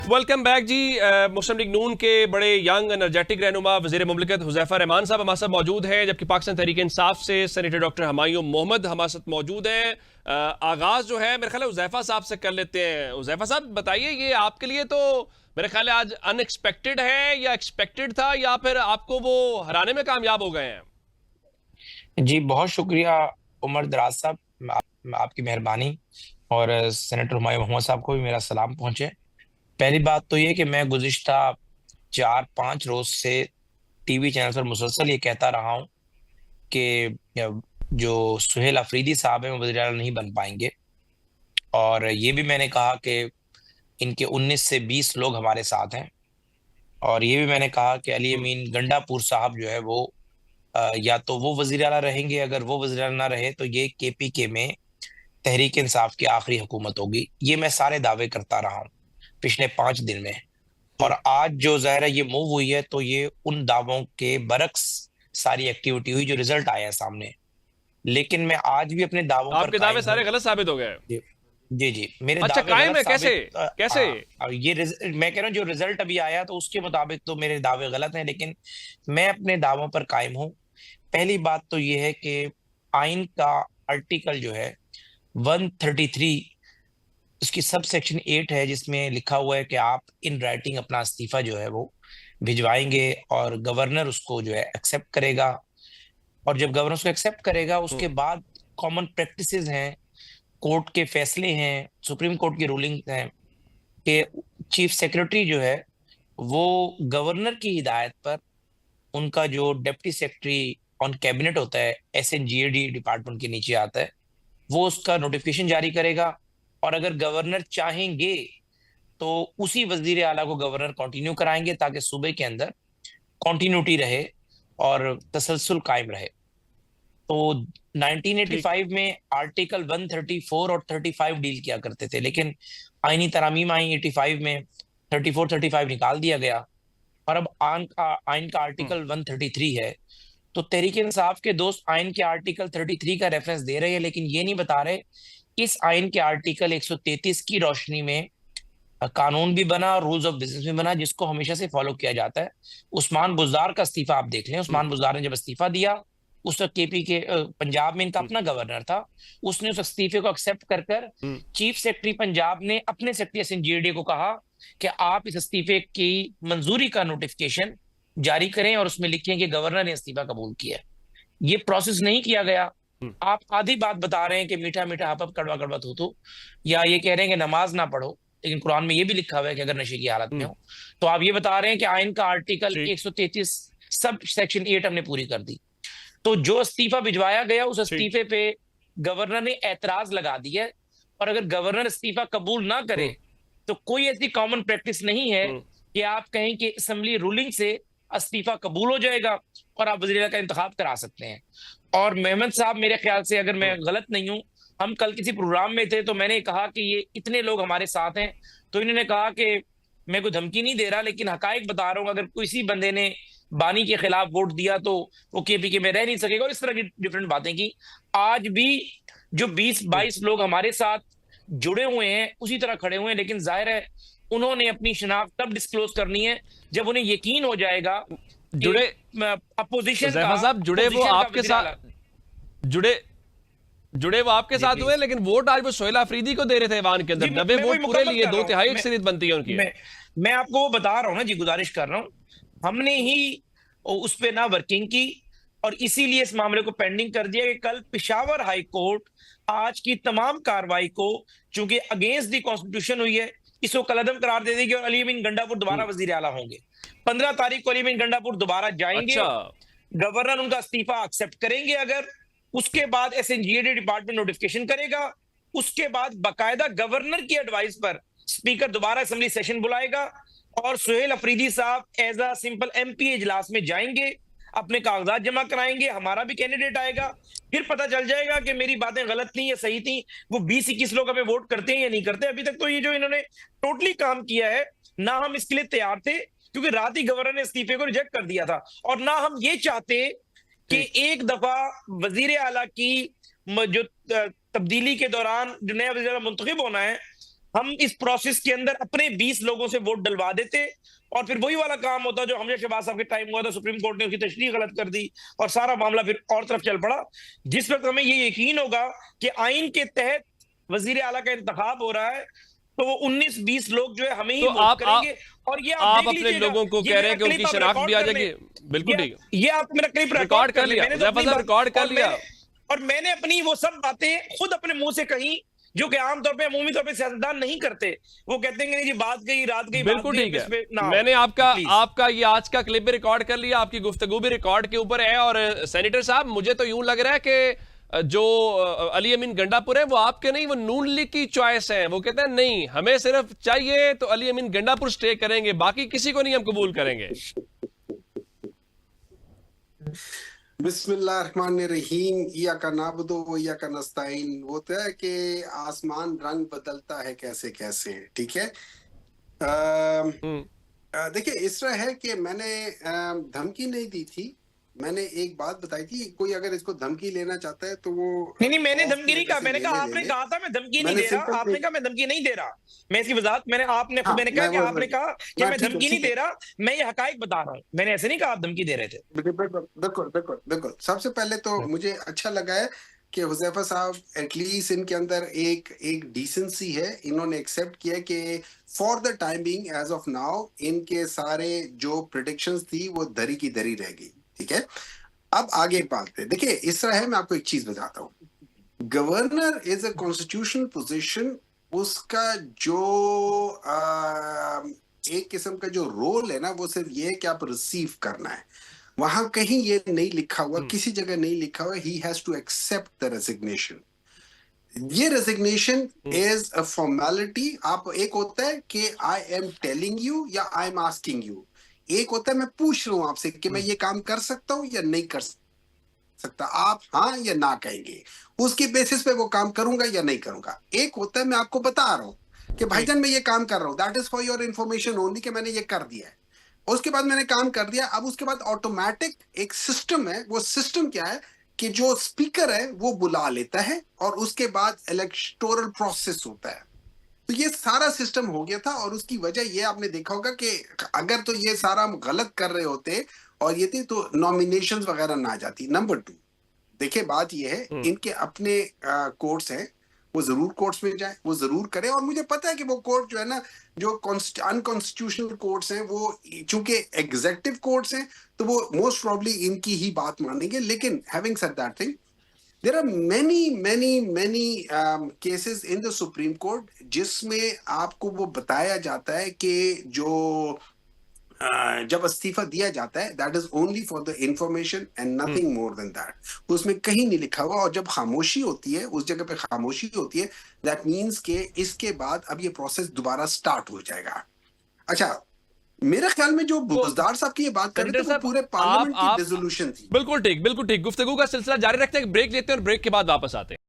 Welcome back जी। मुस्लिम league नून के बड़े young energetic रहनुमा वज़ीर मुमलिकत हुज़ैफा रहमान साहब हमारे साथ मौजूद हैं, जबकि पाकिस्तान तहरीक इंसाफ से सेनेटर डॉक्टर हुमायूं मोहम्मद हमारे साथ मौजूद हैं। आगाज जो है मेरे ख्याल है हुज़ैफा साहब से कर लेते हैं। हुज़ैफा साहब बताइए, ये आपके लिए तो मेरे ख्याल है आज अनएक्सपेक्टेड है या एक्सपेक्टेड था, या फिर आपको वो हराने में कामयाब हो गए हैं? जी, बहुत शुक्रिया उमर दराज साहब। आपकी मेहरबानी। और सेनेटर हुमायूं मोहम्मद साहब को भी मेरा सलाम पहुंचे। पहली बात तो ये कि मैं गुज़िश्ता 4-5 रोज से टीवी चैनल पर मुसलसल ये कहता रहा हूं कि जो सुहेल अफरीदी साहब हैं वो वज़ीर आला नहीं बन पाएंगे। और ये भी मैंने कहा कि इनके 19 से 20 लोग हमारे साथ हैं। और ये भी मैंने कहा कि अली हम्म, अमीन गंडापुर साहब जो है वो या तो वो वज़ीर आला रहेंगे, अगर वो वज़ीर आला ना रहे तो ये केपीके में तहरीक इंसाफ की आखिरी हुकूमत होगी। ये मैं सारे दावे करता रहा हूँ पिछले 5 दिन में। और हम्म। आज जो ज़ाहिर है ये मूव हुई है, तो ये उन दावों के बरक्स सारी एक्टिविटी हुई जो रिजल्ट आया है सामने। लेकिन मैं आज भी अपने दावों पर आपके दावे कायम हूँ। सारे गलत साबित हो गए? जी जी जी, मेरे अच्छा, दावे कायम गलत है? कैसे? साबित कैसे? मैं कह रहा हूँ जो रिजल्ट अभी आया तो उसके मुताबिक तो मेरे दावे गलत हैं, लेकिन मैं अपने दावों पर कायम हूँ। पहली बात तो ये है कि आइन का आर्टिकल जो है 133, उसकी सब सेक्शन 8 है, जिसमें लिखा हुआ है कि आप इन राइटिंग अपना इस्तीफा जो है वो भिजवाएंगे और गवर्नर उसको जो है एक्सेप्ट करेगा। और जब गवर्नर उसको एक्सेप्ट करेगा उसके हम्म, बाद कॉमन प्रैक्टिसेस हैं, कोर्ट के फैसले हैं, सुप्रीम कोर्ट की रूलिंग हैं कि चीफ सेक्रेटरी जो है वो गवर्नर की हिदायत पर उनका जो डिप्टी सेक्रेटरी ऑन कैबिनेट होता है, SNGAD डिपार्टमेंट के नीचे आता है, वो उसका नोटिफिकेशन जारी करेगा। और अगर गवर्नर चाहेंगे तो उसी वजीर आला को गवर्नर कंटिन्यू कराएंगे ताकि सूबे के अंदर कंटिन्यूटी रहे और तसलसल कायम रहे। तो ठीक। 1985 में आर्टिकल 134 और 35 डील किया करते थे, लेकिन आईनी तरामीम आई 85 में, 34 35 निकाल दिया गया। और अब आइन का हम्म, आर्टिकल 133 है। तो तहरीक इंसाफ के दोस्त आइन के आर्टिकल 33 का रेफरेंस दे रहे हैं, लेकिन ये नहीं बता रहे इस आइन के आर्टिकल 133 की रोशनी में कानून भी बना और रूल्स ऑफ बिजनेस भी बना, जिसको हमेशा से फॉलो किया जाता है। उस्मान बुज़दार का इस्तीफा आप देख लें। हम्म, उस्मान बुज़दार ने जब इस्तीफा दिया, उस वक्त केपी के पंजाब में इनका हम्म, अपना गवर्नर था, उसने उस इस्तीफे को एक्सेप्ट कर कर हम्म, चीफ सेक्रेटरी पंजाब ने अपने सेक्रेटरी SNGAD को कहा कि आप इस इस्तीफे की मंजूरी का नोटिफिकेशन जारी करें और उसमें लिखें कि गवर्नर ने इस्तीफा कबूल किया है। ये प्रोसेस नहीं किया गया। हम्म, आप आधी बात बता रहे हैं कि मीठा मीठा हपप कड़वा कड़वा थू, या ये कह रहे हैं कि नमाज ना पढ़ो, लेकिन कुरान में ये भी लिखा हुआ है कि अगर नशे की हालत में हम्म। हो। तो आप ये बता रहे हैं कि आइन का आर्टिकल ठीक। 133 सब सेक्शन 8 हमने पूरी कर दी। तो जो इस्तीफा भिजवाया गया उस ठीक। इस्तीफे पे गवर्नर ने एतराज लगा दिया। और अगर गवर्नर इस्तीफा कबूल ना करे हम्म, तो कोई ऐसी कॉमन प्रैक्टिस नहीं है हम्म, कि आप कहें कि असेंबली रूलिंग से इस्तीफा कबूल हो जाएगा और आप वजीर का इंतखाब करा सकते हैं। और मेहमद साहब, मेरे ख्याल से अगर मैं हम्म, गलत नहीं हूं, हम कल किसी प्रोग्राम में थे तो मैंने कहा कि ये इतने लोग हमारे साथ हैं, तो इन्होंने कहा कि मैं कोई धमकी नहीं दे रहा लेकिन हकायक बता रहा हूं, अगर किसी बंदे ने बानी के खिलाफ वोट दिया तो वो केपीके में रह नहीं सकेगा, और इस तरह की डिफरेंट बातें की। आज भी जो 20 हम्म। 22 लोग हमारे साथ जुड़े हुए हैं उसी तरह खड़े हुए हैं, लेकिन जाहिर है उन्होंने अपनी शिनाख्त तब डिस्क्लोज करनी है जब उन्हें यकीन हो जाएगा कि जुड़े अपोजिशन का जैफा साहब, अपोजिशन का वजीर आला। जुड़े जुड़े वो आपके जी साथ हुए, प्लीज। लेकिन वोट आज वो सोहेल अफरीदी को दे रहे थे ऐवान के जी अंदर। 90 मैं वही वोट पूरे मुकम्मल लिए, कर दो रहा हूँ। तिहाई अक्सरियत बनती है उनकी। मैं मैं आपको वो बता रहा हूँ ना जी, गुजारिश कर रहा हूँ। हमने ही उस पे ना वर्किंग की और इसीलिए इस मामले को पेंडिंग कर दिया कि कल पेशावर हाई कोर्ट आज की तमाम कार्रवाई को, चूंकि अगेंस्ट दी कॉन्स्टिट्यूशन हुई है, इसको कलअदम करार दे देगी और अली अमीन गंडापुर दोबारा हम्म। वजीर आला होंगे। 15 तारीख को अली अमीन गंडापुर दोबारा जाएंगे, अच्छा। गवर्नर उनका इस्तीफा एक्सेप्ट करेंगे अगर, उसके बाद SNGAD डिपार्टमेंट नोटिफिकेशन करेगा, उसके बाद बाकायदा गवर्नर की एडवाइस पर स्पीकर दोबारा असेंबली सेशन बुलाएगा और सुहेल अफरीदी साहब एज अ सिंपल MP इजलास में जाएंगे, अपने कागजात जमा कराएंगे, हमारा भी कैंडिडेट आएगा। फिर पता चल जाएगा कि मेरी बातें गलत थी या सही थी। वो 20-21 लोग हमें वोट करते हैं या नहीं करते। अभी तक तो ये जो इन्होंने टोटली काम किया है, ना हम इसके लिए तैयार थे क्योंकि रात ही गवर्नर ने इस्तीफे को रिजेक्ट कर दिया था, और ना हम ये चाहते कि ठीक। एक दफा वजीर आला की जो तब्दीली के दौरान जो नया वजीर आला मुंतखब होना है हम इस प्रोसेस के अंदर अपने 20 लोगों से वोट डलवा देते और फिर वही वाला काम होता जो हमजा शहबाज साहब के टाइम हुआ था, सुप्रीम कोर्ट ने उसकी तशरीह गलत कर दी और सारा मामला फिर और तरफ चल पड़ा। जिस वक्त हमें ये यकीन होगा कि आइन के तहत वजीर आला का इंतखाब हो रहा है, तो वो 19-20 लोग जो है हमें ही तो वोट करेंगे। और ये आप देख अपने लीजिएगा, लोगों को ये कह रहे मेरा हैं कि उनकी क्लिप आप शनाख्त भी आ रिकॉर्ड कर जाएगी। लें। बिल्कुल ठीक है, ये आप मेरा क्लिप रिकॉर्ड कर लिया, मैंने तो हुज़ैफा अपनी साहब बात- रिकॉर्ड कर और लिया। और मैंने अपनी वो सब बातें खुद अपने मुंह से कही जो कि आमतौर पे अमूमी तौर पे सियासतदान नहीं करते। वो कहते हैं कि नहीं जी बात गई, रात गई, बात बिल्कुल गई, ठीक अब इसमें ना है, हो। मैंने आपका प्लीज। आपका ये आज का क्लिप भी रिकॉर्ड कर लिया, आपकी गुफ्तगू भी रिकॉर्ड के ऊपर है। और सेनेटर साहब, मुझे तो यूं लग रहा है कि जो अली अमीन गंडापुर है वो आपके नहीं, वो नून लीग की चॉइस है। वो कहते हैं नहीं, हमें सिर्फ चाहिए तो अली अमीन गंडापुर स्टे करेंगे, बाकी किसी को नहीं हम कबूल करेंगे। बिस्मिल्लाहिर्रहमानिर्रहीम, इय्याका नअबुदु व इय्याका नस्तईन। वो तो है कि आसमान रंग बदलता है कैसे कैसे, ठीक है। देखिए, इस तरह है कि मैंने धमकी नहीं दी थी। मैंने एक बात बताई थी, कोई अगर इसको धमकी लेना चाहता है तो वो नहीं, मैंने ऑफ धमकी में नहीं कहा। जैसे मैंने ले कहा ले आपने ले। कहा था मैं धमकी नहीं मैंने दे रहा, सिंपल आपने कहा मैं धमकी नहीं दे रहा। मैं इसकी वजाहत मैंने हाँ, कहा कि मैं आपने कहा कि हाँ, मैं ठीक है, धमकी नहीं ठीक है। दे रहा, मैं ये हकायक बता रहा हूँ। मैंने ऐसे नहीं कहा आप धमकी दे रहे थे। बिल्कुल बिल्कुल बिल्कुल बिल्कुल। सबसे पहले तो मुझे अच्छा लगा है कि हुज़ैफा साहब एटलीस्ट इनके अंदर एक एक डिसेंसी है। इन्होंने एक्सेप्ट किया कि for the time being as of now इनके सारे जो प्रिडिक्शंस थी वो दरी की दरी रह गई, ठीक है। अब आगे बात पे देखिए, इस तरह है, मैं आपको एक चीज बताता हूँ। Governor is a constitutional position. उसका जो एक किस्म का जो रोल है ना, वो सिर्फ ये है कि आप रिसीव करना है। वहां कहीं ये नहीं लिखा हुआ, किसी जगह नहीं लिखा हुआ ही has to accept the resignation. ये रेजिग्नेशन इज अ फॉर्मेलिटी। आप, एक होता है कि आई एम टेलिंग यू या आई एम आस्किंग यू। एक होता है मैं पूछ रहा हूं आपसे कि मैं ये काम कर सकता हूं या नहीं कर सकता, आप हाँ या ना कहेंगे, उसकी बेसिस पे वो काम करूंगा या नहीं करूंगा। एक होता है मैं आपको बता रहा हूं कि भाईजान मैं ये काम कर रहा हूं, that is for your information only, कि मैंने ये कर दिया है। उसके बाद मैंने काम कर दिया। अब उसके बाद ऑटोमेटिक एक सिस्टम है। वो सिस्टम क्या है कि जो स्पीकर है वो बुला लेता है और उसके बाद इलेक्टोरल प्रोसेस होता है। तो ये सारा सिस्टम हो गया था और उसकी वजह ये आपने देखा होगा कि अगर तो ये सारा हम गलत कर रहे होते और ये थी तो नॉमिनेशंस वगैरह ना जाती। नंबर 2, देखिए बात ये है, इनके अपने कोर्ट्स हैं, वो जरूर कोर्ट्स में जाए, वो जरूर करे। और मुझे पता है कि वो कोर्ट जो है ना, जो अनकॉन्स्टिट्यूशनल कोर्ट्स हैं, वो चूंकि एग्जीक्यूटिव कोर्ट्स हैं तो वो मोस्ट प्रोबेबली इनकी ही बात मानेंगे। लेकिन having said that thing, there are many cases in the Supreme Court जिसमें आपको वो बताया जाता है कि जो जब इस्तीफा दिया जाता है that is only for the information and nothing more than that. उसमें कहीं नहीं लिखा हुआ। और जब खामोशी होती है, उस जगह पे खामोशी होती है, दैट मीन्स के इसके बाद अब ये प्रोसेस दोबारा स्टार्ट हो जाएगा। अच्छा, मेरे ख्याल में जो बुज़दार साहब की ये बात कर रहे थे वो पूरे पार्लियामेंट की डिसोल्यूशन थी। बिल्कुल ठीक, बिल्कुल ठीक। गुफ्तगू का सिलसिला जारी रखते हैं, ब्रेक लेते हैं और ब्रेक के बाद वापस आते हैं।